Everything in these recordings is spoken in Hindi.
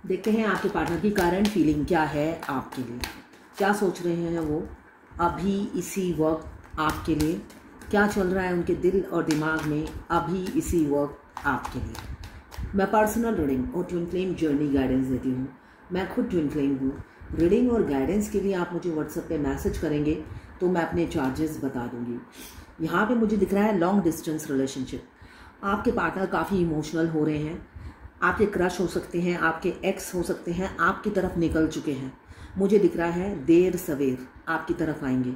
देखते हैं आपके पार्टनर की करंट फीलिंग क्या है आपके लिए, क्या सोच रहे हैं वो अभी इसी वक्त आपके लिए, क्या चल रहा है उनके दिल और दिमाग में अभी इसी वक्त आपके लिए। मैं पर्सनल रीडिंग और ट्विन फ्लेम जर्नी गाइडेंस देती हूँ। मैं खुद ट्विन फ्लेम हूँ। रीडिंग और गाइडेंस के लिए आप मुझे व्हाट्सएप पे मैसेज करेंगे तो मैं अपने चार्जेस बता दूँगी। यहाँ पे मुझे दिख रहा है लॉन्ग डिस्टेंस रिलेशनशिप। आपके पार्टनर काफ़ी इमोशनल हो रहे हैं। आपके क्रश हो सकते हैं, आपके एक्स हो सकते हैं, आपकी तरफ निकल चुके हैं। मुझे दिख रहा है देर सवेर आपकी तरफ आएंगे।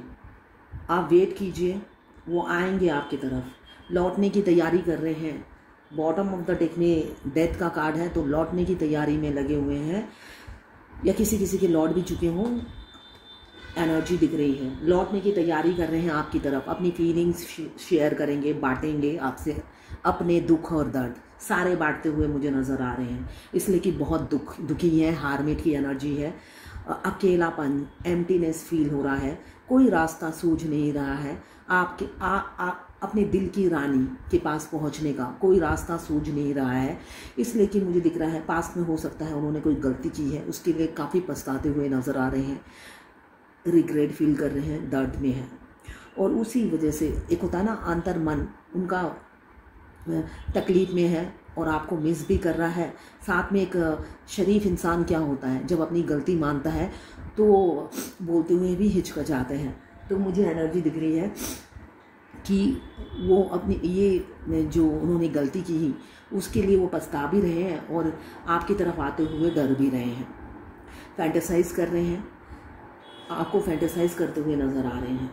आप वेट कीजिए, वो आएंगे आपकी तरफ, लौटने की तैयारी कर रहे हैं। बॉटम ऑफ द डेक में डेथ का कार्ड है, तो लौटने की तैयारी में लगे हुए हैं या किसी के लौट भी चुके हों। एनर्जी दिख रही है, लौटने की तैयारी कर रहे हैं आपकी तरफ। अपनी फीलिंग्स शेयर करेंगे, बांटेंगे आपसे अपने दुख और दर्द सारे बांटते हुए मुझे नज़र आ रहे हैं, इसलिए कि बहुत दुखी है। हारमेट की एनर्जी है, अकेलापन, एम्प्टीनेस फील हो रहा है, कोई रास्ता सूझ नहीं रहा है। आपके अपने दिल की रानी के पास पहुंचने का कोई रास्ता सूझ नहीं रहा है, इसलिए कि मुझे दिख रहा है पास्ट में हो सकता है उन्होंने कोई गलती की है, उसके लिए काफ़ी पछताते हुए नज़र आ रहे हैं, रिग्रेट फील कर रहे हैं, दर्द में है। और उसी वजह से एक होता है ना अंतर मन उनका तकलीफ़ में है और आपको मिस भी कर रहा है। साथ में एक शरीफ इंसान क्या होता है, जब अपनी गलती मानता है तो बोलते हुए भी हिचकिचाते हैं। तो मुझे एनर्जी दिख रही है कि वो अपनी ये जो उन्होंने गलती की उसके लिए वो पछता भी रहे हैं और आपकी तरफ आते हुए डर भी रहे हैं, फैंटेसाइज कर रहे हैं, आपको फैंटेसाइज करते हुए नज़र आ रहे हैं।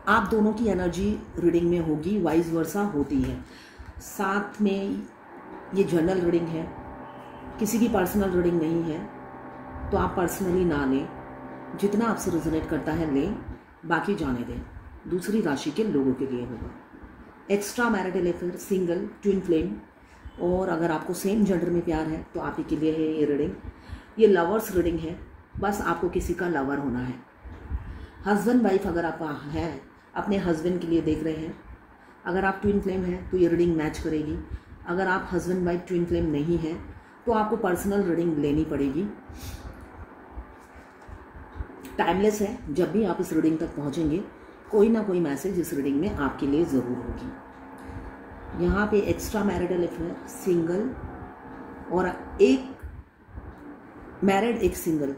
आप दोनों की एनर्जी रीडिंग में होगी, वाइस वर्सा होती है। साथ में ये जनरल रीडिंग है, किसी की पर्सनल रीडिंग नहीं है, तो आप पर्सनली ना लें। जितना आपसे रेजोनेट करता है लें, बाकी जाने दें। दूसरी राशि के लोगों के लिए होगा extra marital affair, single, twin flame, और अगर आपको सेम जेंडर में प्यार है तो आप ही के लिए है ये रीडिंग। ये लवर्स रीडिंग है, बस आपको किसी का लवर होना है। हस्बैंड वाइफ अगर आप हैं, अपने हस्बैंड के लिए देख रहे हैं, अगर आप ट्विन फ्लेम हैं तो ये रीडिंग मैच करेगी। अगर आप हस्बैंड वाइफ ट्विन फ्लेम नहीं हैं तो आपको पर्सनल रीडिंग लेनी पड़ेगी। टाइमलेस है, जब भी आप इस रीडिंग तक पहुंचेंगे कोई ना कोई मैसेज इस रीडिंग में आपके लिए ज़रूर होगी। यहाँ पे एक्स्ट्रा मैरिटल अफेयर, सिंगल और एक मैरिड एक सिंगल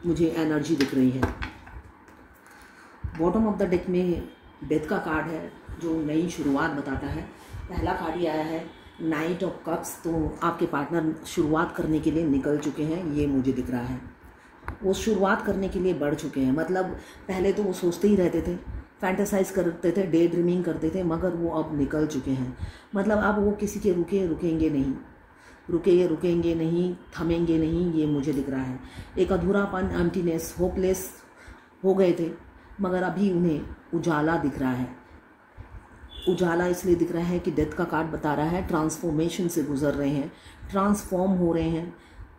मुझे एनर्जी दिख रही है। बॉटम ऑफ द डेक में डेथ का कार्ड है जो नई शुरुआत बताता है। पहला कार्ड ही आया है नाइट ऑफ कप्स, तो आपके पार्टनर शुरुआत करने के लिए निकल चुके हैं, ये मुझे दिख रहा है। वो शुरुआत करने के लिए बढ़ चुके हैं, मतलब पहले तो वो सोचते ही रहते थे, फैंटेसाइज करते थे, डे ड्रीमिंग करते थे, मगर वो अब निकल चुके हैं। मतलब अब वो किसी के रुकेंगे नहीं, थमेंगे नहीं, ये मुझे दिख रहा है। एक अधूरापन, एम्प्टीनेस, होपलेस हो गए थे, मगर अभी उन्हें उजाला दिख रहा है। उजाला इसलिए दिख रहा है कि डेथ का कार्ड बता रहा है ट्रांसफॉर्मेशन से गुजर रहे हैं, ट्रांसफॉर्म हो रहे हैं।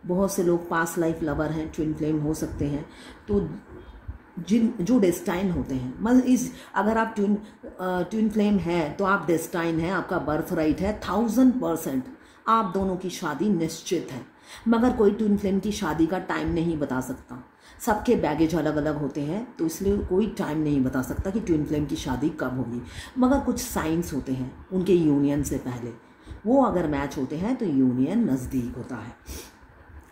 बहुत से लोग पास्ट लाइफ लवर हैं, ट्विन फ्लेम हो सकते हैं, तो जो डेस्टाइन होते हैं, मतलब अगर आप ट्विन फ्लेम हैं तो आप डेस्टाइन हैं, आपका बर्थ राइट है 1000%। आप दोनों की शादी निश्चित है, मगर कोई ट्विन फ्लेम की शादी का टाइम नहीं बता सकता। सबके बैगेज अलग अलग होते हैं, तो इसलिए कोई टाइम नहीं बता सकता कि ट्विन फ्लेम की शादी कब होगी, मगर कुछ साइंस होते हैं उनके यूनियन से पहले, वो अगर मैच होते हैं तो यूनियन नज़दीक होता है।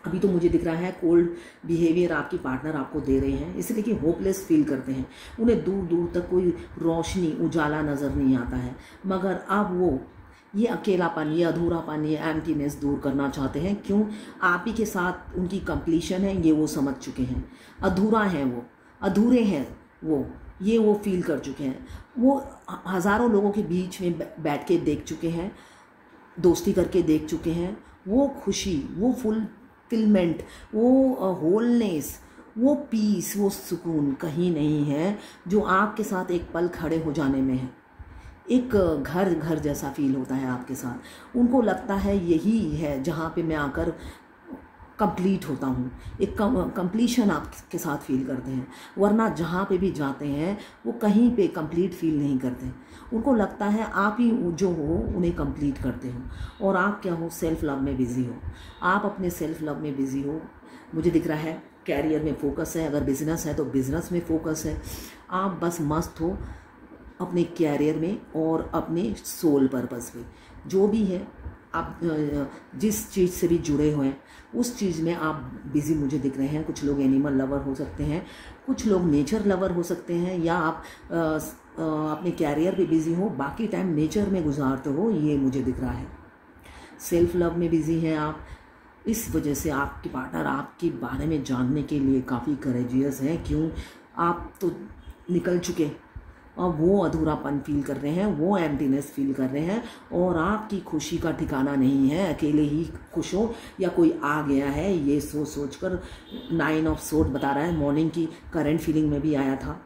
अभी तो मुझे दिख रहा है कोल्ड बिहेवियर आपकी पार्टनर आपको दे रहे हैं, इसलिए कि होपलेस फील करते हैं, उन्हें दूर दूर तक कोई रोशनी उजाला नज़र नहीं आता है, मगर अब वो ये अकेलापन, ये अधूरापन, ये एम्प्टीनेस दूर करना चाहते हैं। क्यों? आप ही के साथ उनकी कंप्लीशन है, ये वो समझ चुके हैं। अधूरा हैं वो, अधूरे हैं वो, ये वो फील कर चुके हैं। वो हज़ारों लोगों के बीच में बैठ के देख चुके हैं, दोस्ती करके देख चुके हैं। वो खुशी, वो फुलफिलमेंट, वो होलनेस, वो पीस, वो सुकून कहीं नहीं है जो आपके साथ एक पल खड़े हो जाने में है। एक घर जैसा फील होता है आपके साथ। उनको लगता है यही है जहाँ पे मैं आकर कंप्लीट होता हूँ, एक कंप्लीशन आपके साथ फील करते हैं। वरना जहाँ पे भी जाते हैं वो कहीं पे कंप्लीट फील नहीं करते। उनको लगता है आप ही जो हो उन्हें कंप्लीट करते हो, और आप क्या हो, सेल्फ लव में बिज़ी हो। आप अपने सेल्फ लव में बिज़ी हो। मुझे दिख रहा है कैरियर में फोकस है, अगर बिज़नेस है तो बिज़नेस में फोकस है। आप बस मस्त हो अपने कैरियर में और अपने सोल पर्पस पे। जो भी है आप जिस चीज़ से भी जुड़े हुए हैं उस चीज़ में आप बिज़ी मुझे दिख रहे हैं। कुछ लोग एनिमल लवर हो सकते हैं, कुछ लोग नेचर लवर हो सकते हैं, या आप अपने कैरियर पे बिज़ी हो, बाकी टाइम नेचर में गुजारते हो, ये मुझे दिख रहा है। सेल्फ लव में बिज़ी हैं आप, इस वजह से आपके पार्टनर आपके बारे में जानने के लिए काफ़ी करेजियस हैं। क्यों, आप तो निकल चुके और वो अधूरापन फील कर रहे हैं, वो एम्प्टीनेस फील कर रहे हैं, और आपकी खुशी का ठिकाना नहीं है। अकेले ही खुश हो या कोई आ गया है, ये सोच कर 9 ऑफ सोर्ड बता रहा है। मॉर्निंग की करंट फीलिंग में भी आया था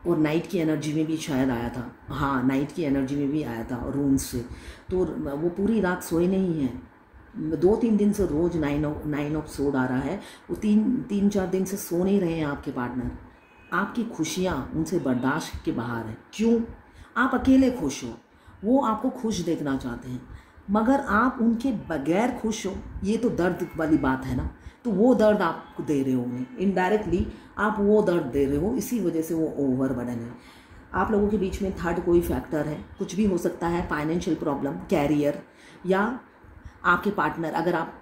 और नाइट की एनर्जी में भी शायद आया था। हाँ, नाइट की एनर्जी में भी आया था रून्स से। तो वो पूरी रात सोए नहीं हैं। 2-3 दिन से रोज़ 9 ऑफ सोर्ड आ रहा है। वो 3-4 दिन से सो नहीं रहे हैं आपके पार्टनर। आपकी खुशियाँ उनसे बर्दाश्त के बाहर है। क्यों, आप अकेले खुश हो, वो आपको खुश देखना चाहते हैं, मगर आप उनके बगैर खुश हो, ये तो दर्द वाली बात है ना। तो वो दर्द आप दे रहे हो उन्हें, इनडायरेक्टली आप वो दर्द दे रहे हो, इसी वजह से वो ओवर बर्डन है। आप लोगों के बीच में थर्ड कोई फैक्टर है, कुछ भी हो सकता है, फाइनेंशियल प्रॉब्लम, कैरियर, या आपके पार्टनर, अगर आप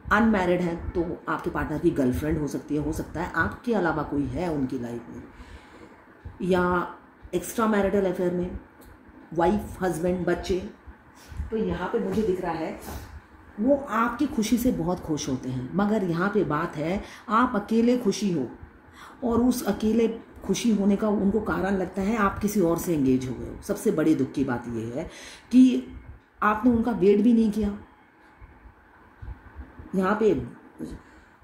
अनमैरिड हैं तो आपके पार्टनर की गर्लफ्रेंड हो सकती है, हो सकता है आपके अलावा कोई है उनकी लाइफ में, या एक्स्ट्रा मैरिटल अफेयर में वाइफ, हस्बैंड, बच्चे। तो यहाँ पे मुझे दिख रहा है वो आपकी खुशी से बहुत खुश होते हैं, मगर यहाँ पे बात है आप अकेले खुशी हो, और उस अकेले खुशी होने का उनको कारण लगता है आप किसी और से एंगेज हो गए हो। सबसे बड़ी दुख की बात यह है कि आपने उनका वेट भी नहीं किया। यहाँ पे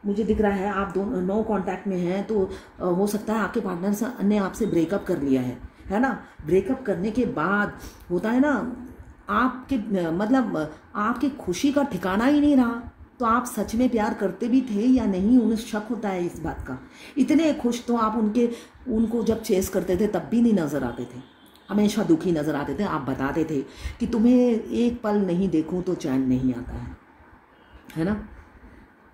मुझे दिख रहा है आप दोनों नो कांटेक्ट में हैं, तो हो सकता है आपके पार्टनर ने आपसे ब्रेकअप कर लिया है ना। ब्रेकअप करने के बाद होता है ना, आपके मतलब आपकी खुशी का ठिकाना ही नहीं रहा। तो आप सच में प्यार करते भी थे या नहीं, उन्हें शक होता है इस बात का। इतने खुश तो आप उनको जब चेस करते थे तब भी नहीं नज़र आते थे, हमेशा दुखी नज़र आते थे। आप बताते थे कि तुम्हें एक पल नहीं देखूं तो चैन नहीं आता है ना।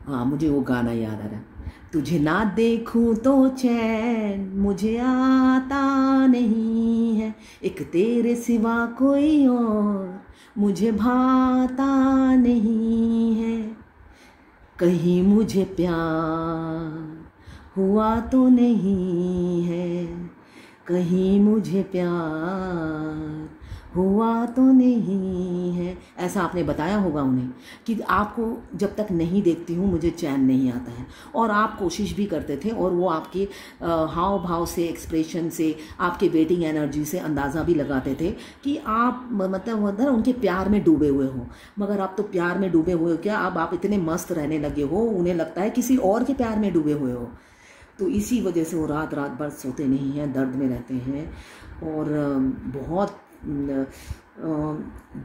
हाँ, मुझे वो गाना याद आ रहा है, तुझे ना देखूं तो चैन मुझे आता नहीं है, एक तेरे सिवा कोई और मुझे भाता नहीं है, कहीं मुझे प्यार हुआ तो नहीं है, कहीं मुझे प्यार हुआ तो नहीं है। ऐसा आपने बताया होगा उन्हें कि आपको जब तक नहीं देखती हूँ मुझे चैन नहीं आता है। और आप कोशिश भी करते थे, और वो आपके हाव भाव से, एक्सप्रेशन से, आपके वेटिंग एनर्जी से अंदाज़ा भी लगाते थे कि आप मतलब उनके प्यार में डूबे हुए हो। मगर आप तो प्यार में डूबे हुए हो क्या, अब आप इतने मस्त रहने लगे हो, उन्हें लगता है किसी और के प्यार में डूबे हुए हो। तो इसी वजह से वो रात रात भर सोते नहीं हैं, दर्द में रहते हैं, और बहुत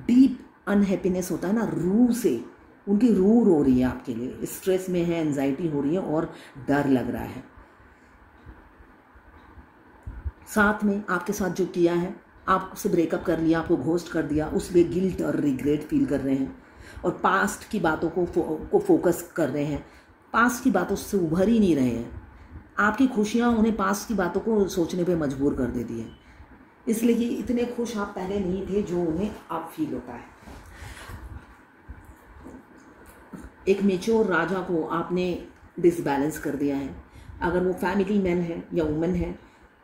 डीप अनहैप्पीनेस होता है ना, रूह से उनकी रूह रो रही है आपके लिए, स्ट्रेस में है, एंजाइटी हो रही है और डर लग रहा है। साथ में आपके साथ जो किया है, आपसे ब्रेकअप कर लिया, आपको घोस्ट कर दिया, उसमें गिल्ट और रिग्रेट फील कर रहे हैं, और पास्ट की बातों को फोकस कर रहे हैं, पास्ट की बातों से उभर ही नहीं रहे हैं। आपकी खुशियाँ उन्हें पास्ट की बातों को सोचने पे मजबूर कर देती है, इसलिए इतने खुश आप पहले नहीं थे जो उन्हें अब फील होता है। एक मेच्योर राजा को आपने डिसबैलेंस कर दिया है। अगर वो फैमिली मैन है या वुमेन है,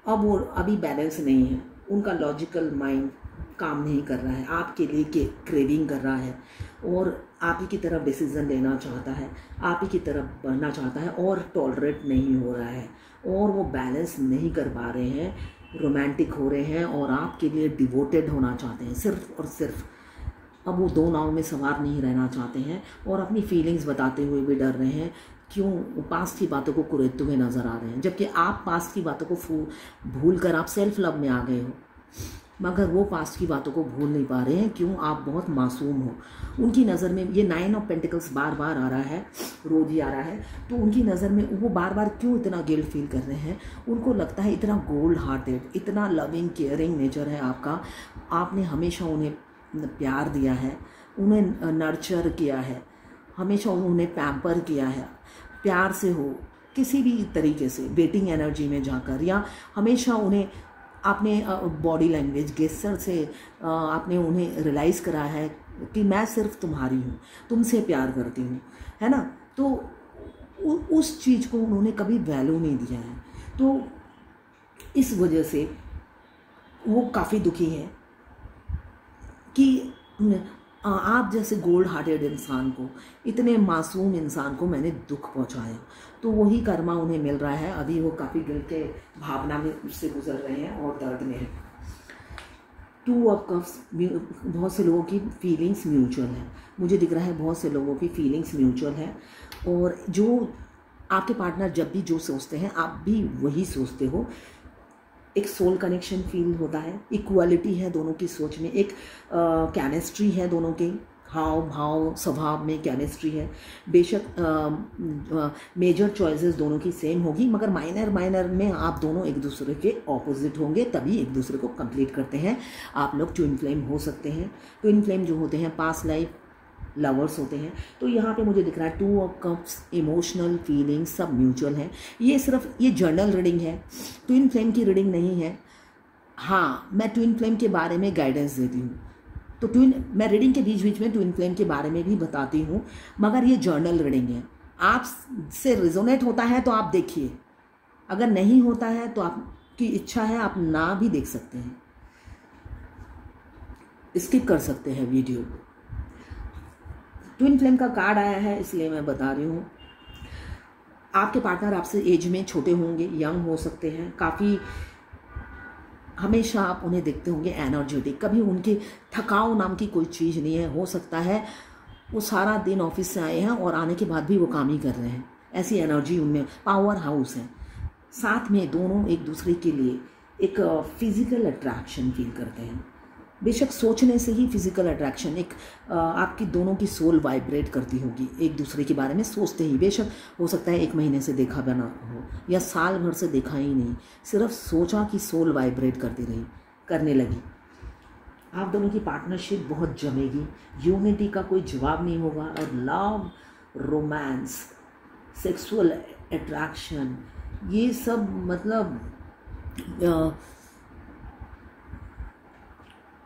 अब वो अभी बैलेंस नहीं है, उनका लॉजिकल माइंड काम नहीं कर रहा है, आपके लिए क्रेविंग कर रहा है, और आप ही की तरफ डिसीजन लेना चाहता है, आप ही की तरफ बढ़ना चाहता है, और टॉलरेट नहीं हो रहा है, और वो बैलेंस नहीं कर पा रहे हैं, रोमांटिक हो रहे हैं, और आपके लिए डिवोटेड होना चाहते हैं सिर्फ और सिर्फ। अब वो दो नाव में सवार नहीं रहना चाहते हैं, और अपनी फीलिंग्स बताते हुए भी डर रहे हैं। क्यों, वो पास्ट की बातों को कुरेदते हुए नज़र आ रहे हैं, जबकि आप पास्ट की बातों को भूल कर आप सेल्फ लव में आ गए हो। मगर वो पास्ट की बातों को भूल नहीं पा रहे हैं। क्यों? आप बहुत मासूम हो उनकी नज़र में। ये 9 ऑफ पेंटिकल्स बार बार आ रहा है, रोज ही आ रहा है। तो उनकी नज़र में वो बार बार क्यों इतना गिल्ट फील कर रहे हैं? उनको लगता है इतना गोल्ड हार्टेड, इतना लविंग केयरिंग नेचर है आपका। आपने हमेशा उन्हें प्यार दिया है, उन्हें नर्चर किया है, हमेशा उन्हें पैम्पर किया है, प्यार से हो किसी भी तरीके से, वेटिंग एनर्जी में जाकर, या हमेशा उन्हें आपने बॉडी लैंग्वेज गेस्चर से आपने उन्हें रियलाइज़ करा है कि मैं सिर्फ तुम्हारी हूँ, तुमसे प्यार करती हूँ, है ना। तो उस चीज़ को उन्होंने कभी वैल्यू नहीं दिया है। तो इस वजह से वो काफ़ी दुखी हैं कि आप जैसे गोल्ड हार्टेड इंसान को, इतने मासूम इंसान को मैंने दुख पहुंचाया। तो वही कर्मा उन्हें मिल रहा है। अभी वो काफ़ी गिल्ट के भावना में उससे गुजर रहे हैं और दर्द में हैं। 2 ऑफ कप्स, बहुत से लोगों की फीलिंग्स म्यूचुअल है, मुझे दिख रहा है बहुत से लोगों की फीलिंग्स म्यूचुअल है। और जो आपके पार्टनर जब भी जो सोचते हैं आप भी वही सोचते हो। एक सोल कनेक्शन फील होता है, इक्वालिटी है दोनों की सोच में, एक केमिस्ट्री है दोनों के हाव भाव स्वभाव में, केमिस्ट्री है। बेशक मेजर चॉइसेस दोनों की सेम होगी, मगर माइनर में आप दोनों एक दूसरे के ऑपोजिट होंगे, तभी एक दूसरे को कंप्लीट करते हैं। आप लोग ट्विन फ्लेम हो सकते हैं। ट्विन फ्लेम जो होते हैं पास्ट लाइफ लवर्स होते हैं। तो यहाँ पे मुझे दिख रहा है 2 ऑफ कप्स, इमोशनल फीलिंग्स सब म्यूचुअल है। ये सिर्फ ये जर्नल रीडिंग है, ट्विन फ्लेम की रीडिंग नहीं है। हाँ, मैं ट्विन फ्लेम के बारे में गाइडेंस देती हूँ, तो मैं रीडिंग के बीच में ट्विन फ्लेम के बारे में भी बताती हूँ, मगर ये जर्नल रीडिंग है। आप से रिजोनेट होता है तो आप देखिए, अगर नहीं होता है तो आपकी इच्छा है, आप ना भी देख सकते हैं, स्किप कर सकते हैं वीडियो को। ट्विन फ्लेम का कार्ड आया है इसलिए मैं बता रही हूँ। आपके पार्टनर आपसे एज में छोटे होंगे, यंग हो सकते हैं, काफ़ी हमेशा आप उन्हें देखते होंगे एनर्जेटिक, कभी उनकी थकाव नाम की कोई चीज़ नहीं है। हो सकता है वो सारा दिन ऑफिस से आए हैं और आने के बाद भी वो काम ही कर रहे हैं, ऐसी एनर्जी उनमें, पावर हाउस है। साथ में दोनों एक दूसरे के लिए एक फिजिकल अट्रैक्शन फील करते हैं। बेशक सोचने से ही फिजिकल अट्रैक्शन, एक आपकी दोनों की सोल वाइब्रेट करती होगी एक दूसरे के बारे में सोचते ही। बेशक हो सकता है 1 महीने से देखा बना हो या साल भर से देखा ही नहीं, सिर्फ सोचा कि सोल वाइब्रेट करने लगी। आप दोनों की पार्टनरशिप बहुत जमेगी, यूनिटी का कोई जवाब नहीं होगा। और लव, रोमांस, सेक्सुअल अट्रैक्शन, ये सब मतलब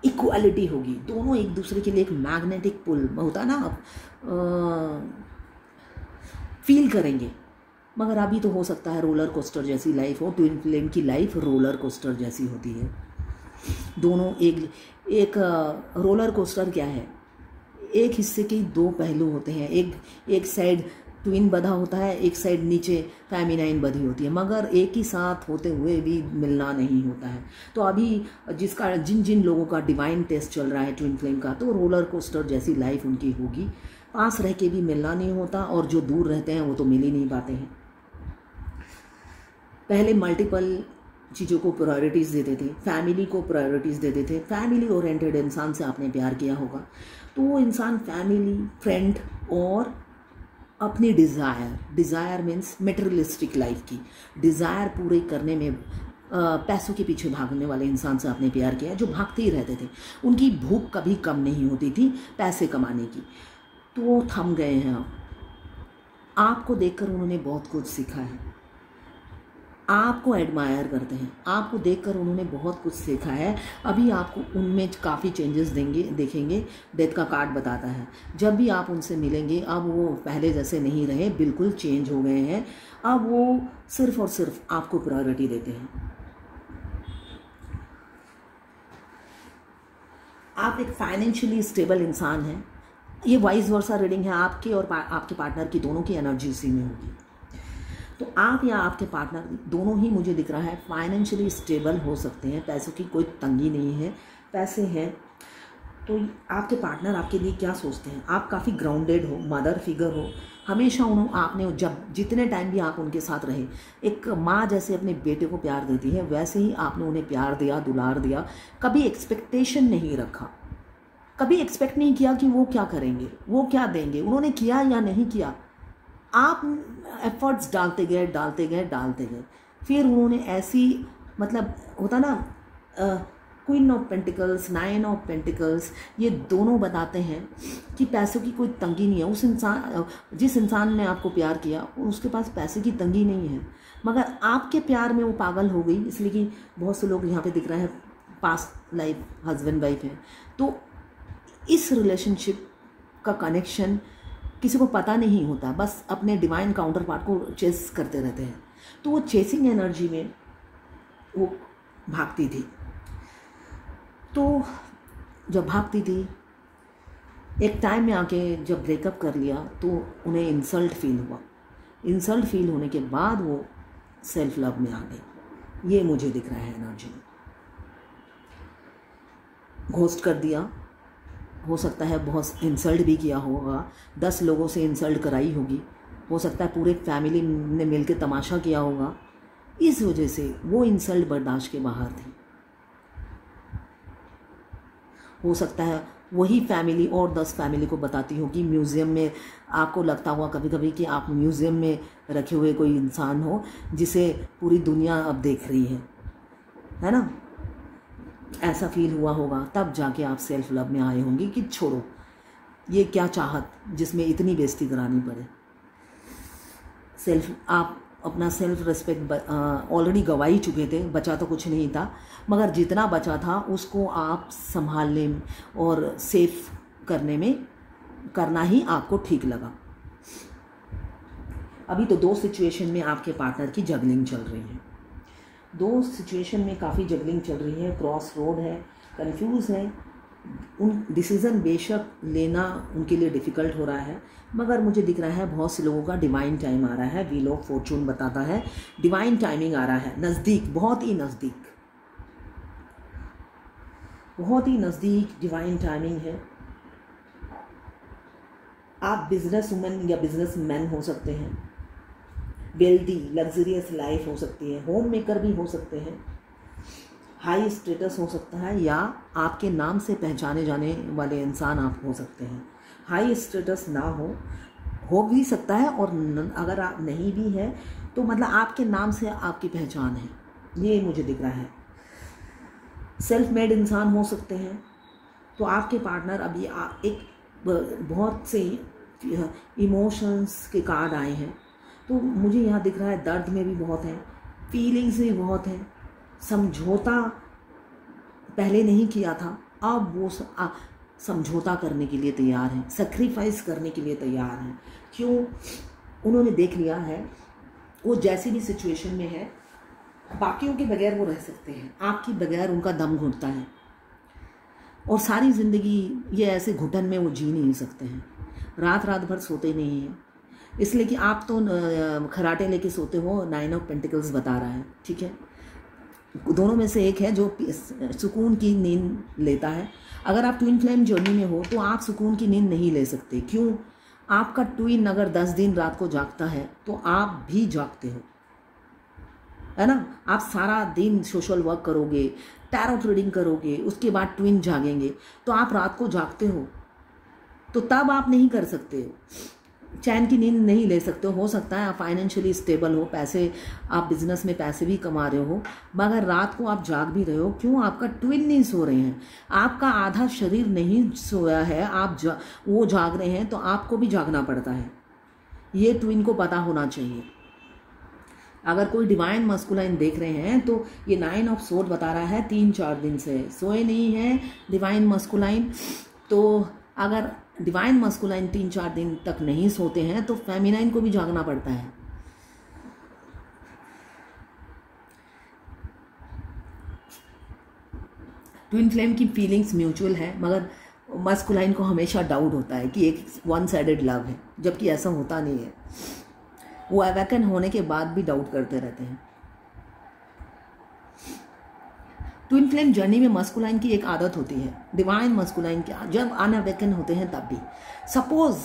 इक्वालिटी होगी। दोनों एक दूसरे के लिए एक मैग्नेटिक पुल होता है ना, फील करेंगे। मगर अभी तो हो सकता है रोलर कोस्टर जैसी लाइफ हो। ट्विन फ्लेम की लाइफ रोलर कोस्टर जैसी होती है। दोनों एक रोलर कोस्टर क्या है, एक हिस्से के 2 पहलू होते हैं। एक साइड ट्विन बधा होता है, एक साइड नीचे फेमिनाइन बधी होती है, मगर एक ही साथ होते हुए भी मिलना नहीं होता है। तो अभी जिन लोगों का डिवाइन टेस्ट चल रहा है ट्विन फ्लेम का, तो रोलर कोस्टर जैसी लाइफ उनकी होगी। पास रह के भी मिलना नहीं होता, और जो दूर रहते हैं वो तो मिल ही नहीं पाते हैं। पहले मल्टीपल चीज़ों को प्रायोरिटीज़ देते थे, फैमिली को प्रायोरिटीज़ देते थे। फैमिली ओरिएंटेड इंसान से आपने प्यार किया होगा, तो वो इंसान फैमिली, फ्रेंड और अपनी डिज़ायर मीन्स मेटेरियलिस्टिक लाइफ की डिज़ायर पूरे करने में पैसों के पीछे भागने वाले इंसान से आपने प्यार किया, जो भागते ही रहते थे। उनकी भूख कभी कम नहीं होती थी पैसे कमाने की, तो वो थम गए हैं। आपको देखकर उन्होंने बहुत कुछ सीखा है, आपको एडमायर करते हैं, आपको देखकर उन्होंने बहुत कुछ सीखा है। अभी आपको उनमें काफ़ी चेंजेस देखेंगे। डेथ का कार्ड बताता है जब भी आप उनसे मिलेंगे, अब वो पहले जैसे नहीं रहे, बिल्कुल चेंज हो गए हैं। अब वो सिर्फ और सिर्फ आपको प्रायोरिटी देते हैं। आप एक फाइनेंशियली स्टेबल इंसान हैं। ये वाइस वर्सा रीडिंग है, आपके और आपके पार्टनर की दोनों की एनर्जी इसी में होगी। तो आप या आपके पार्टनर दोनों ही, मुझे दिख रहा है, फाइनेंशियली स्टेबल हो सकते हैं। पैसों की कोई तंगी नहीं है, पैसे हैं। तो आपके पार्टनर आपके लिए क्या सोचते हैं? आप काफ़ी ग्राउंडेड हो, मदर फिगर हो, हमेशा आपने जब जितने टाइम भी आप उनके साथ रहे, एक माँ जैसे अपने बेटे को प्यार देती है वैसे ही आपने उन्हें प्यार दिया, दुलार दिया। कभी एक्सपेक्टेशन नहीं रखा, कभी एक्सपेक्ट नहीं किया कि वो क्या करेंगे, वो क्या देंगे, उन्होंने किया या नहीं किया। आप एफर्ट्स डालते गए डालते गए डालते गए, फिर उन्होंने ऐसी, मतलब होता ना, queen of pentacles, nine of pentacles, ये दोनों बताते हैं कि पैसों की कोई तंगी नहीं है। उस इंसान, जिस इंसान ने आपको प्यार किया उसके पास पैसे की तंगी नहीं है, मगर आपके प्यार में वो पागल हो गई। इसलिए कि बहुत से लोग यहाँ पे दिख रहे हैं पास्ट लाइफ हस्बैंड वाइफ है। तो इस रिलेशनशिप का कनेक्शन किसी को पता नहीं होता, बस अपने डिवाइन काउंटर पार्ट को चेस करते रहते हैं। तो वो चेसिंग एनर्जी में वो भागती थी। तो जब भागती थी, एक टाइम में आके जब ब्रेकअप कर लिया तो उन्हें इंसल्ट फील हुआ। इंसल्ट फील होने के बाद वो सेल्फ लव में आ गई। ये मुझे दिख रहा है एनर्जी में। घोस्ट कर दिया, हो सकता है बहुत इंसल्ट भी किया होगा, 10 लोगों से इंसल्ट कराई होगी, हो सकता है पूरे फैमिली ने मिलकर तमाशा किया होगा। इस वजह से वो इंसल्ट बर्दाश्त के बाहर थी। हो सकता है वही फैमिली और 10 फैमिली को बताती होगी। म्यूज़ियम में आपको लगता हुआ कभी कभी कि आप म्यूज़ियम में रखे हुए कोई इंसान हो जिसे पूरी दुनिया अब देख रही है ना? ऐसा फील हुआ होगा, तब जाके आप सेल्फ लव में आए होंगे कि छोड़ो ये क्या चाहत जिसमें इतनी बेइज्जती करानी पड़े। आप अपना सेल्फ रिस्पेक्ट ऑलरेडी गवा ही चुके थे, बचा तो कुछ नहीं था, मगर जितना बचा था उसको आप संभालने और सेफ करना ही आपको ठीक लगा। अभी तो 2 सिचुएशन में आपके पार्टनर की जगलिंग चल रही है। 2 सिचुएशन में काफ़ी जगलिंग चल रही है, क्रॉस रोड है, कंफ्यूज है। उन डिसीज़न बेशक लेना उनके लिए डिफ़िकल्ट हो रहा है, मगर मुझे दिख रहा है बहुत से लोगों का डिवाइन टाइम आ रहा है। व्हील ऑफ फॉर्चून बताता है डिवाइन टाइमिंग आ रहा है, नज़दीक, बहुत ही नज़दीक, बहुत ही नज़दीक डिवाइन टाइमिंग है। आप बिजनेस वुमेन या बिजनेस मैन हो सकते हैं, वेल्दी लग्जरियस लाइफ हो सकती है, होम मेकर भी हो सकते हैं, हाई स्टेटस हो सकता है, या आपके नाम से पहचाने जाने वाले इंसान आप हो सकते हैं। हाई स्टेटस ना हो भी सकता है, और अगर आप नहीं भी है तो मतलब आपके नाम से आपकी पहचान है, ये मुझे दिख रहा है। सेल्फ मेड इंसान हो सकते हैं। तो आपके पार्टनर अभी एक बहुत से इमोशंस के कार्ड आए हैं, तो मुझे यहाँ दिख रहा है दर्द में भी बहुत है, फीलिंग्स में बहुत है। समझौता पहले नहीं किया था, अब वो समझौता करने के लिए तैयार हैं, सेक्रीफाइस करने के लिए तैयार हैं। क्यों? उन्होंने देख लिया है वो जैसी भी सिचुएशन में है, बाकियों के बगैर वो रह सकते हैं, आपकी बगैर उनका दम घुटता है, और सारी ज़िंदगी ये ऐसे घुटन में वो जी नहीं सकते हैं। रात रात भर सोते नहीं हैं, इसलिए कि आप तो खराटे लेके सोते हो, 9 ऑफ पेंटिकल्स बता रहा है, ठीक है। दोनों में से एक है जो सुकून की नींद लेता है। अगर आप ट्विन फ्लेम जर्नी में हो तो आप सुकून की नींद नहीं ले सकते। क्यों? आपका ट्विन अगर 10 दिन रात को जागता है तो आप भी जागते हो, है ना? आप सारा दिन सोशल वर्क करोगे, टैरोट रीडिंग करोगे, उसके बाद ट्विन जागेंगे, तो आप रात को जागते हो, तो तब आप नहीं कर सकते हो, चैन की नींद नहीं ले सकते हो सकता है आप फाइनेंशियली स्टेबल हो, पैसे, आप बिजनेस में पैसे भी कमा रहे हो, मगर रात को आप जाग भी रहे हो। क्यों? आपका ट्विन नहीं सो रहे हैं, आपका आधा शरीर नहीं सोया है, वो जाग रहे हैं, तो आपको भी जागना पड़ता है। ये ट्विन को पता होना चाहिए। अगर कोई डिवाइन मस्कुलाइन देख रहे हैं तो ये 9 ऑफ सोर्ड बता रहा है 3-4 दिन से सोए नहीं है डिवाइन मस्कुलाइन। तो अगर डिवाइन मस्कुलाइन 3-4 दिन तक नहीं सोते हैं तो फेमिनाइन को भी जागना पड़ता है। ट्विन फ्लेम की फीलिंग्स म्यूचुअल है, मगर मस्कुलाइन को हमेशा डाउट होता है कि एक वन साइडेड लव है, जबकि ऐसा होता नहीं है। वो अवेकन होने के बाद भी डाउट करते रहते हैं। ट्विन फ्लेम जर्नी में मस्कुलाइन की एक आदत होती है, डिवाइन मस्कुलाइन की, जब अनअवेकन होते हैं तब भी। सपोज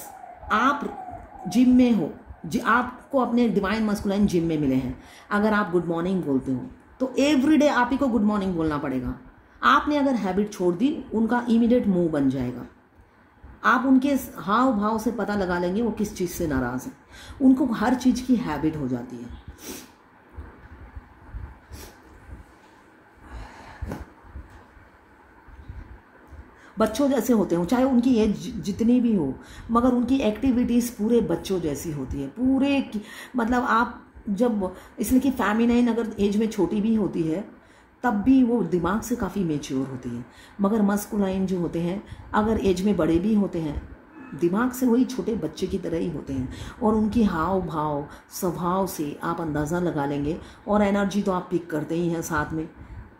आप जिम में हो, आपको अपने डिवाइन मस्कुलाइन जिम में मिले हैं, अगर आप गुड मॉर्निंग बोलते हो तो एवरीडे आप ही को गुड मॉर्निंग बोलना पड़ेगा। आपने अगर हैबिट छोड़ दी, उनका इमीडिएट मूव बन जाएगा। आप उनके हाव भाव से पता लगा लेंगे वो किस चीज़ से नाराज़ है। उनको हर चीज़ की हैबिट हो जाती है। बच्चों जैसे होते हो, चाहे उनकी एज जितनी भी हो, मगर उनकी एक्टिविटीज़ पूरे बच्चों जैसी होती है, पूरे मतलब आप जब, इसलिए कि फेमिनाइन अगर एज में छोटी भी होती है तब भी वो दिमाग से काफ़ी मेच्योर होती है, मगर मस्कुलाइन जो होते हैं अगर एज में बड़े भी होते हैं, दिमाग से वही छोटे बच्चे की तरह ही होते हैं। और उनकी हाव भाव स्वभाव से आप अंदाज़ा लगा लेंगे। और एनर्जी तो आप पिक करते ही हैं साथ में,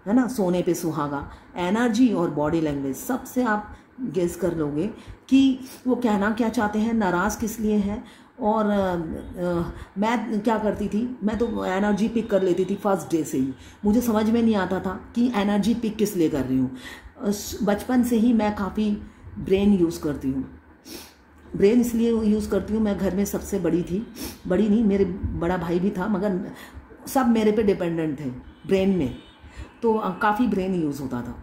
है ना, सोने पे सुहागा, एनर्जी और बॉडी लैंग्वेज सबसे आप गेस कर लोगे कि वो कहना क्या चाहते हैं, नाराज़ किस लिए है। और मैं क्या करती थी, मैं तो एनर्जी पिक कर लेती थी फर्स्ट डे से ही। मुझे समझ में नहीं आता था कि एनर्जी पिक किस लिए कर रही हूँ। बचपन से ही मैं काफ़ी ब्रेन यूज़ करती हूँ। ब्रेन इसलिए यूज़ करती हूँ, मैं घर में सबसे बड़ी थी, बड़ी नहीं, मेरे बड़ा भाई भी था, मगर सब मेरे पे डिपेंडेंट थे ब्रेन में, तो काफ़ी ब्रेन यूज़ होता था।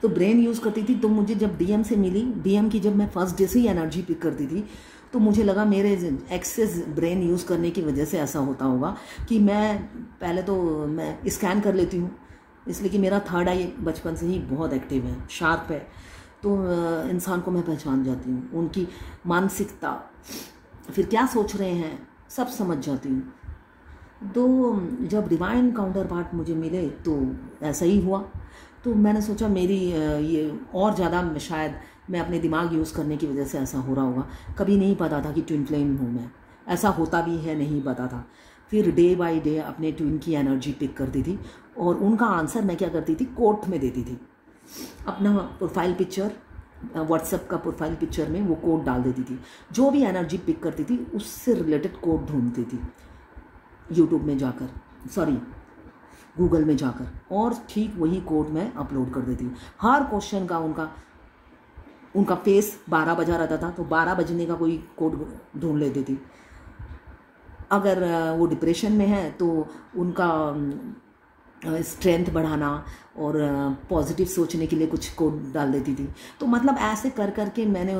तो ब्रेन यूज़ करती थी। तो मुझे जब डीएम से मिली, डीएम की जब मैं फर्स्ट डे से ही एनर्जी पिक करती थी, तो मुझे लगा मेरे एक्सेस ब्रेन यूज़ करने की वजह से ऐसा होता होगा कि मैं पहले तो मैं स्कैन कर लेती हूँ, इसलिए कि मेरा थर्ड आई बचपन से ही बहुत एक्टिव है, शार्प है। तो इंसान को मैं पहचान जाती हूँ, उनकी मानसिकता, फिर क्या सोच रहे हैं, सब समझ जाती हूँ। तो जब डिवाइन काउंटर पार्ट मुझे मिले तो ऐसा ही हुआ। तो मैंने सोचा मेरी ये और ज़्यादा शायद मैं अपने दिमाग यूज़ करने की वजह से ऐसा हो रहा होगा। कभी नहीं पता था कि ट्विन फ्लेम हूँ मैं, ऐसा होता भी है नहीं पता था। फिर डे बाय डे अपने ट्विन की एनर्जी पिक करती थी और उनका आंसर मैं क्या करती थी, कोट में देती थी। अपना प्रोफाइल पिक्चर, व्हाट्सएप का प्रोफाइल पिक्चर में वो कोड डाल देती थी। जो भी एनर्जी पिक करती थी उससे रिलेटेड कोड ढूंढती थी यूट्यूब में जाकर, सॉरी गूगल में जाकर, और ठीक वही कोड मैं अपलोड कर देती हूँ। हर क्वेश्चन का उनका फेस 12 बजा रहता था तो 12 बजने का कोई कोड ढूंढ लेती थी। अगर वो डिप्रेशन में है तो उनका स्ट्रेंथ बढ़ाना और पॉजिटिव सोचने के लिए कुछ कोड डाल देती थी। तो मतलब ऐसे कर करके मैंने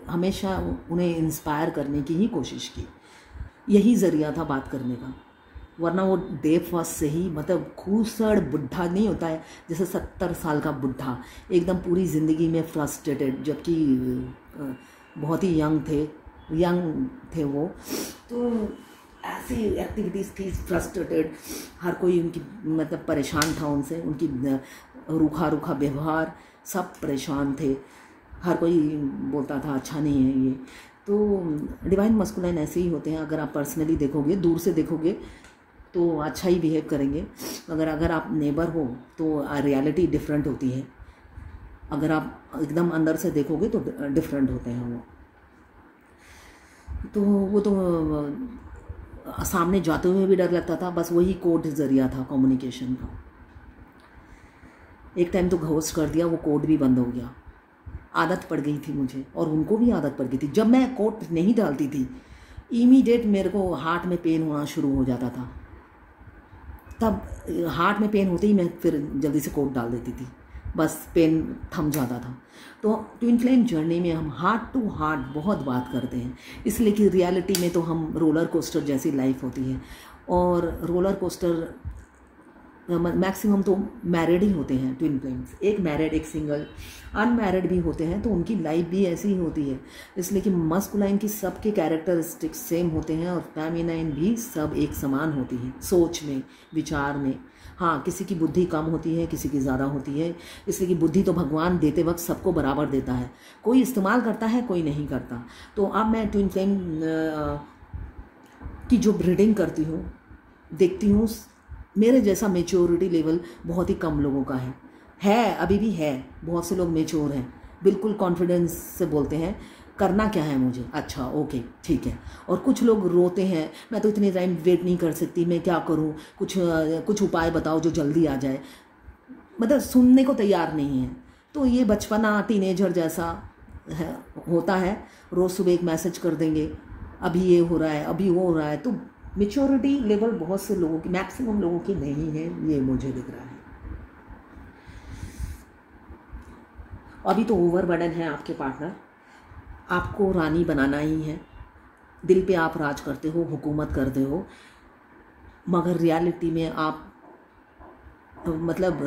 हमेशा उन्हें इंस्पायर करने की ही कोशिश की। यही ज़रिया था बात करने का, वरना वो डे फर्स्ट से ही मतलब खूसड़ बुढ़ा नहीं होता है जैसे 70 साल का बुढ़ा, एकदम पूरी ज़िंदगी में फ्रस्ट्रेटेड, जबकि बहुत ही यंग थे वो। तो ऐसी एक्टिविटीज़ थी, फ्रस्ट्रेटेड, हर कोई उनकी मतलब परेशान था उनसे, उनकी रूखा व्यवहार, सब परेशान थे, हर कोई बोलता था अच्छा नहीं है ये। तो डिवाइन मस्कुलाइन ऐसे ही होते हैं। अगर आप पर्सनली देखोगे, दूर से देखोगे तो अच्छा ही बिहेव करेंगे, मगर अगर आप नेबर हो तो रियलिटी डिफरेंट होती है। अगर आप एकदम अंदर से देखोगे तो डिफरेंट होते हैं वो। तो वो तो सामने जाते हुए भी डर लगता था, बस वही कोड ज़रिया था कम्युनिकेशन का। एक टाइम तो घोस्ट कर दिया, वो कोड भी बंद हो गया। आदत पड़ गई थी मुझे और उनको भी आदत पड़ गई थी। जब मैं कोड नहीं डालती थी, इमीडिएट मेरे को हार्ट में पेन होना शुरू हो जाता था। तब हार्ट में पेन होते ही मैं फिर जल्दी से कोड डाल देती थी, बस पेन थम जाता था। तो ट्विन फ्लेम जर्नी में हम हार्ट टू हार्ट बहुत बात करते हैं, इसलिए कि रियलिटी में तो हम रोलर कोस्टर जैसी लाइफ होती है। और रोलर कोस्टर मैक्सिमम तो मैरिड ही होते हैं ट्विन फ्लेम्स, एक मैरिड एक सिंगल, अनमैरिड भी होते हैं, तो उनकी लाइफ भी ऐसी ही होती है। इसलिए कि मस्कुलाइन की सबके कैरेक्टरिस्टिक्स सेम होते हैं और फेमिनाइन भी सब एक समान होती है, सोच में, विचार में। हाँ, किसी की बुद्धि कम होती है, किसी की ज़्यादा होती है, इसलिए कि बुद्धि तो भगवान देते वक्त सबको बराबर देता है, कोई इस्तेमाल करता है कोई नहीं करता। तो अब मैं ट्विन फ्लेम की जो रीडिंग करती हूँ, देखती हूँ, मेरे जैसा मेच्योरिटी लेवल बहुत ही कम लोगों का है, अभी भी है। बहुत से लोग मेच्योर हैं, बिल्कुल कॉन्फिडेंस से बोलते हैं, करना क्या है मुझे, अच्छा ओके ठीक है। और कुछ लोग रोते हैं, मैं तो इतनी टाइम वेट नहीं कर सकती, मैं क्या करूं, कुछ उपाय बताओ जो जल्दी आ जाए, मतलब सुनने को तैयार नहीं है। तो ये बचपना टीनेजर जैसा है, होता है। रोज़ सुबह एक मैसेज कर देंगे, अभी ये हो रहा है, अभी वो हो रहा है। तो मैच्योरिटी लेवल बहुत से लोगों की, मैक्सिमम लोगों की नहीं है, ये मुझे दिख रहा है। अभी तो ओवरबर्डन है आपके पार्टनर, आपको रानी बनाना ही है। दिल पे आप राज करते हो, हुकूमत करते हो, मगर रियलिटी में आप मतलब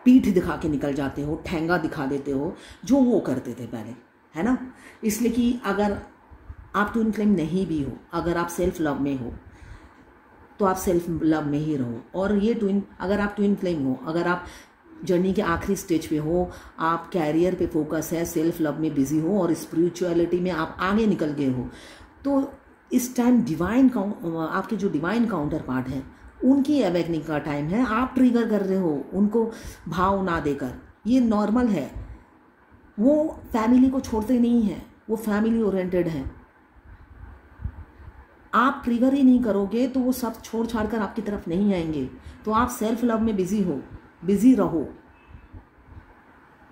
पीठ दिखा के निकल जाते हो, ठेंगा दिखा देते हो, जो वो करते थे पहले, है ना। इसलिए कि अगर आप ट्विन फ्लेम नहीं भी हो, अगर आप सेल्फ लव में हो तो आप सेल्फ लव में ही रहो। और ये अगर आप ट्विन फ्लेम हो, अगर आप जर्नी के आखिरी स्टेज पे हो, आप कैरियर पे फोकस है, सेल्फ लव में बिजी हो और स्पिरिचुअलिटी में आप आगे निकल गए हो, तो इस टाइम आपके जो डिवाइन काउंटर पार्ट है उनकी अवेकनिंग का टाइम है। आप ट्रिगर कर रहे हो उनको भाव ना देकर, ये नॉर्मल है। वो फैमिली को छोड़ते नहीं हैं, वो फैमिली ओरिएंटेड है। आप ट्रिगर ही नहीं करोगे तो वो सब छोड़ छाड़ कर आपकी तरफ नहीं आएंगे। तो आप सेल्फ लव में बिजी रहो,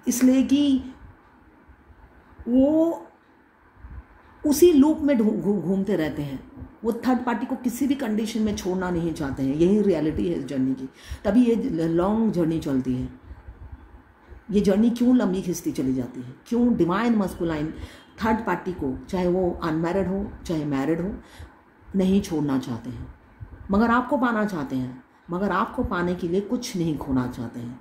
इसलिए कि वो उसी लूप में घूमते रहते हैं। वो थर्ड पार्टी को किसी भी कंडीशन में छोड़ना नहीं चाहते हैं। यही रियलिटी है इस जर्नी की, तभी ये लॉन्ग जर्नी चलती है। ये जर्नी क्यों लंबी खिंचती चली जाती है, क्यों डिवाइन मस्कुलाइन थर्ड पार्टी को, चाहे वो अनमैरिड हो चाहे मैरिड हो, नहीं छोड़ना चाहते हैं, मगर आपको पाना चाहते हैं। मगर आपको पाने के लिए कुछ नहीं खोना चाहते हैं।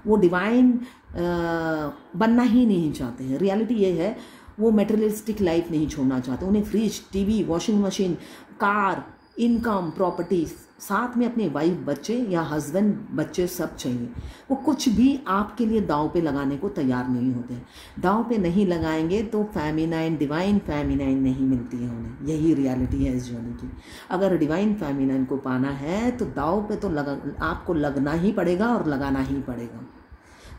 वो डिवाइन बनना ही नहीं चाहते हैं। रियलिटी ये है, वो मटेरियलिस्टिक लाइफ नहीं छोड़ना चाहते। उन्हें fridge, TV, washing machine, car, income, property, साथ में अपने वाइफ, बच्चे या हस्बैंड, बच्चे सब चाहिए। वो कुछ भी आपके लिए दांव पे लगाने को तैयार नहीं होते। दांव पे नहीं लगाएंगे तो फेमिनाइन, डिवाइन फेमिनाइन नहीं मिलती है उन्हें। यही रियलिटी है इस जर्नी की। अगर डिवाइन फेमिनाइन को पाना है तो दांव पे तो आपको लगना ही पड़ेगा और लगाना ही पड़ेगा।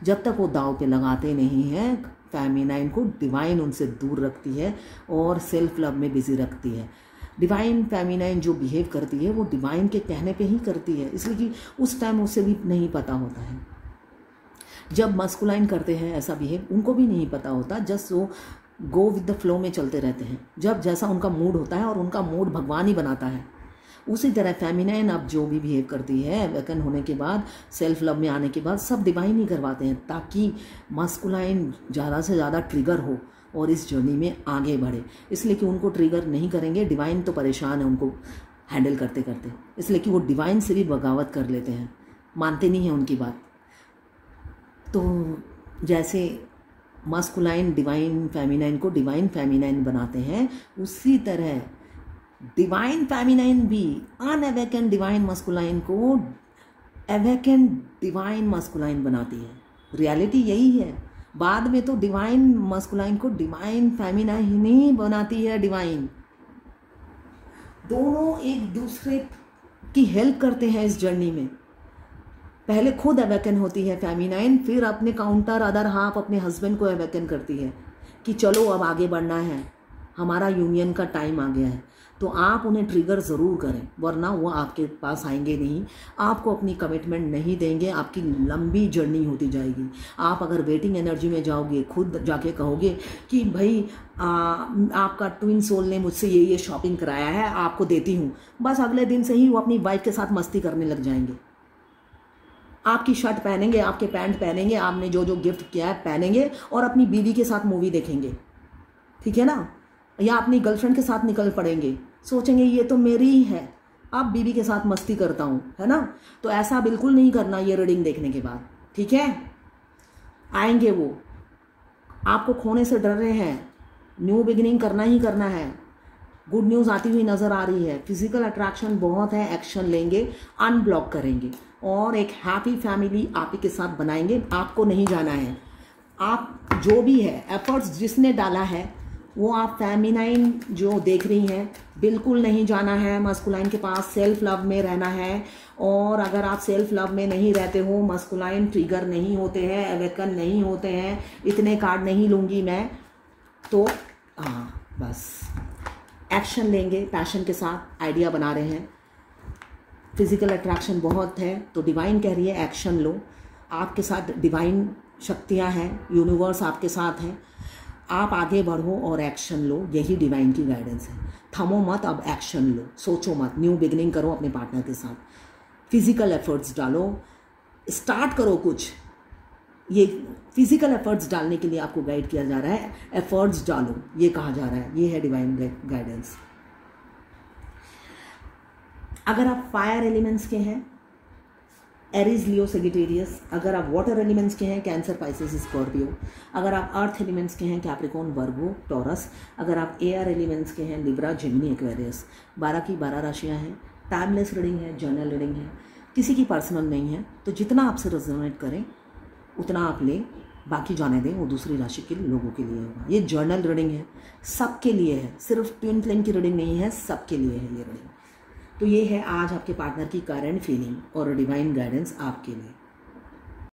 जब तक वो दांव पे लगाते नहीं हैं, फेमिनाइन को डिवाइन उनसे दूर रखती है और सेल्फ लव में बिजी रखती है। डिवाइन फेमिनाइन जो बिहेव करती है वो डिवाइन के कहने पे ही करती है, इसलिए कि उस टाइम उसे भी नहीं पता होता है। जब मस्कुलाइन करते हैं ऐसा बिहेव, उनको भी नहीं पता होता, जस्ट वो गो विद द फ्लो में चलते रहते हैं। जब जैसा उनका मूड होता है, और उनका मूड भगवान ही बनाता है, उसी तरह फेमिनाइन अब जो भी बिहेव करती है अवेकन होने के बाद, सेल्फ लव में आने के बाद, सब डिवाइन ही करवाते हैं, ताकि मस्कुलाइन ज़्यादा से ज़्यादा ट्रिगर हो और इस जर्नी में आगे बढ़े। इसलिए कि उनको ट्रिगर नहीं करेंगे, डिवाइन तो परेशान है उनको हैंडल करते करते, इसलिए कि वो डिवाइन से भी बगावत कर लेते हैं, मानते नहीं हैं उनकी बात। तो जैसे मस्कुलाइन डिवाइन फेमिनाइन को डिवाइन फेमिनाइन बनाते हैं, उसी तरह डिवाइन फेमिनाइन भी अनअवेकन डिवाइन मस्कुलाइन को अवेकन डिवाइन मस्कुलाइन बनाती है। रियलिटी यही है। बाद में तो डिवाइन मस्कुलाइन को डिवाइन फेमिनाइन ही बनाती है। डिवाइन दोनों एक दूसरे की हेल्प करते हैं इस जर्नी में। पहले खुद अवेकन होती है फेमिनाइन, फिर अपने काउंटर अदर हाफ अपने हस्बैंड को अवेकन करती है कि चलो अब आगे बढ़ना है, हमारा यूनियन का टाइम आ गया है। तो आप उन्हें ट्रिगर ज़रूर करें, वरना वो आपके पास आएंगे नहीं, आपको अपनी कमिटमेंट नहीं देंगे, आपकी लंबी जर्नी होती जाएगी। आप अगर वेटिंग एनर्जी में जाओगे, खुद जाके कहोगे कि भाई आपका ट्विन सोल ने मुझसे ये शॉपिंग कराया है, आपको देती हूँ, बस अगले दिन से ही वो अपनी वाइफ के साथ मस्ती करने लग जाएंगे। आपकी शर्ट पहनेंगे, आपके पैंट पहनेंगे, आपने जो जो गिफ्ट किया है पहनेंगे और अपनी बीवी के साथ मूवी देखेंगे, ठीक है ना, या अपनी गर्लफ्रेंड के साथ निकल पड़ेंगे, सोचेंगे ये तो मेरी ही है, अब बीवी के साथ मस्ती करता हूँ, है ना। तो ऐसा बिल्कुल नहीं करना ये रीडिंग देखने के बाद, ठीक है। आएंगे वो, आपको खोने से डर रहे हैं, न्यू बिगिनिंग करना ही करना है, गुड न्यूज़ आती हुई नज़र आ रही है, फिजिकल अट्रैक्शन बहुत है, एक्शन लेंगे, अनब्लॉक करेंगे और एक हैप्पी फैमिली आप ही के साथ बनाएंगे। आपको नहीं जाना है, आप जो भी है एफर्ट्स जिसने डाला है वो आप फेमिनाइन जो देख रही हैं, बिल्कुल नहीं जाना है मस्कुलाइन के पास, सेल्फ लव में रहना है। और अगर आप सेल्फ लव में नहीं रहते हो, मस्कुलाइन ट्रिगर नहीं होते हैं, अवेकन नहीं होते हैं, इतने कार्ड नहीं लूँगी मैं, तो हाँ बस एक्शन लेंगे, पैशन के साथ आइडिया बना रहे हैं। फिजिकल अट्रैक्शन बहुत है तो डिवाइन कह रही है एक्शन लो। आपके साथ डिवाइन शक्तियाँ हैं, यूनिवर्स आपके साथ हैं, आप आगे बढ़ो और एक्शन लो, यही डिवाइन की गाइडेंस है। थमो मत, अब एक्शन लो, सोचो मत, न्यू बिगिनिंग करो अपने पार्टनर के साथ, फिजिकल एफर्ट्स डालो, स्टार्ट करो कुछ। ये फिजिकल एफर्ट्स डालने के लिए आपको गाइड किया जा रहा है, एफर्ट्स डालो ये कहा जा रहा है, ये है डिवाइन गाइडेंस। अगर आप फायर एलिमेंट्स के हैं, एरीज, लियो, सेजिटेरियस। अगर आप वाटर एलिमेंट्स के हैं, कैंसर, पाइसेस, स्कॉर्पियो। अगर आप अर्थ एलिमेंट्स के हैं, कैप्रिकॉर्न, वर्गो, टॉरस। अगर आप एयर एलिमेंट्स के हैं, लिब्रा, जेमिनी, एक्वेरियस। 12 की 12 राशियां हैं, टाइमलेस रीडिंग है, जर्नल रीडिंग है, किसी की पर्सनल नहीं है, तो जितना आपसे रेजोनेट करें उतना आप लें, बाकी जाने दें, वो दूसरी राशि के लोगों के लिए होगा। ये जर्नल रीडिंग है, सबके लिए है, सिर्फ ट्विन फ्लेम की रीडिंग नहीं है, सबके लिए है ये रीडिंग। तो ये है आज आपके पार्टनर की करंट फीलिंग और डिवाइन गाइडेंस आपके लिए।